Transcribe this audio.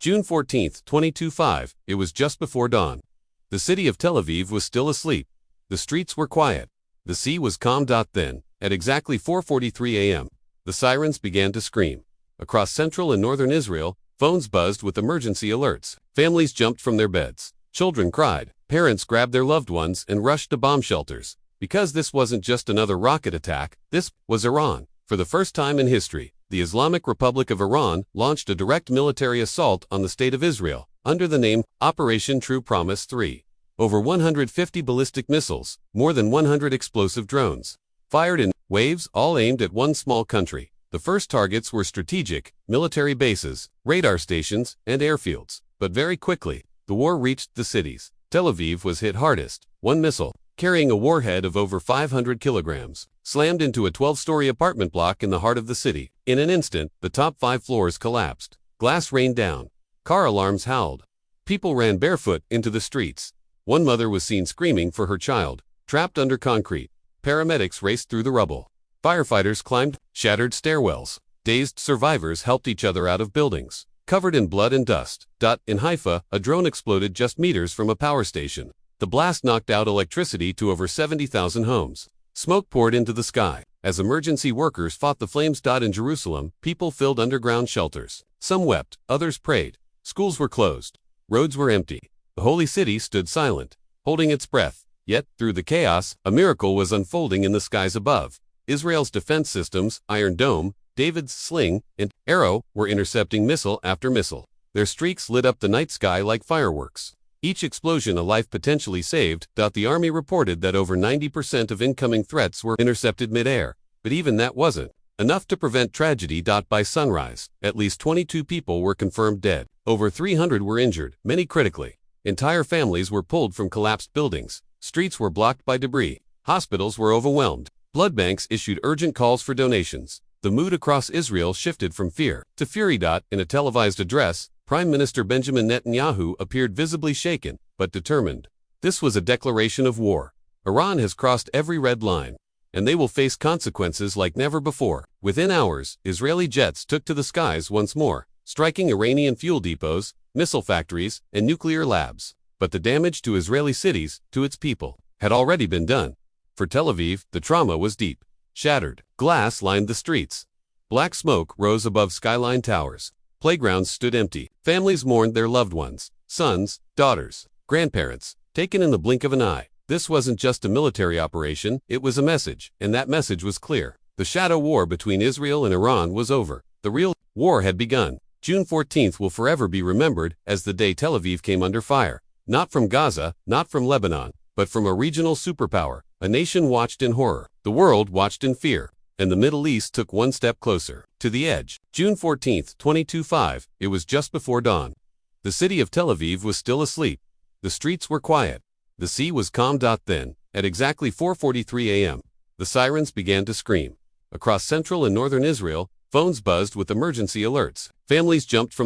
June 14, 2025, it was just before dawn. The city of Tel Aviv was still asleep. The streets were quiet. The sea was calm. Then, at exactly 4:43 a.m., the sirens began to scream. Across central and northern Israel, phones buzzed with emergency alerts. Families jumped from their beds. Children cried. Parents grabbed their loved ones and rushed to bomb shelters. Because this wasn't just another rocket attack, this was Iran. For the first time in history, the Islamic Republic of Iran launched a direct military assault on the state of Israel, under the name Operation True Promise 3. Over 150 ballistic missiles, more than 100 explosive drones, fired in waves, all aimed at one small country. The first targets were strategic, military bases, radar stations, and airfields. But very quickly, the war reached the cities. Tel Aviv was hit hardest. One missile, carrying a warhead of over 500 kilograms, slammed into a 12-story apartment block in the heart of the city. In an instant, the top 5 floors collapsed. Glass rained down. Car alarms howled. People ran barefoot into the streets. One mother was seen screaming for her child, trapped under concrete. Paramedics raced through the rubble. Firefighters climbed shattered stairwells. Dazed survivors helped each other out of buildings, covered in blood and dust. In Haifa, a drone exploded just meters from a power station. The blast knocked out electricity to over 70,000 homes. Smoke poured into the sky. As emergency workers fought the flames. In Jerusalem, people filled underground shelters. Some wept, others prayed. Schools were closed. Roads were empty. The holy city stood silent, holding its breath. Yet, through the chaos, a miracle was unfolding in the skies above. Israel's defense systems, Iron Dome, David's Sling, and Arrow, were intercepting missile after missile. Their streaks lit up the night sky like fireworks. Each explosion a life potentially saved. The army reported that over 90% of incoming threats were intercepted mid-air, but even that wasn't enough to prevent tragedy. By sunrise, at least 22 people were confirmed dead. Over 300 were injured, many critically. Entire families were pulled from collapsed buildings. Streets were blocked by debris. Hospitals were overwhelmed. Blood banks issued urgent calls for donations. The mood across Israel shifted from fear to fury. In a televised address, Prime Minister Benjamin Netanyahu appeared visibly shaken, but determined. This was a declaration of war. Iran has crossed every red line, and they will face consequences like never before. Within hours, Israeli jets took to the skies once more, striking Iranian fuel depots, missile factories, and nuclear labs. But the damage to Israeli cities, to its people, had already been done. For Tel Aviv, the trauma was deep. Shattered glass lined the streets. Black smoke rose above skyline towers. Playgrounds stood empty. Families mourned their loved ones, sons, daughters, grandparents, taken in the blink of an eye. This wasn't just a military operation, it was a message, and that message was clear. The shadow war between Israel and Iran was over. The real war had begun. June 14th will forever be remembered as the day Tel Aviv came under fire. Not from Gaza, not from Lebanon, but from a regional superpower. A nation watched in horror. The world watched in fear. And the Middle East took one step closer to the edge. June 14, 2025, it was just before dawn. The city of Tel Aviv was still asleep. The streets were quiet. The sea was calm. Then, at exactly 4:43 a.m., the sirens began to scream. Across central and northern Israel, phones buzzed with emergency alerts. Families jumped from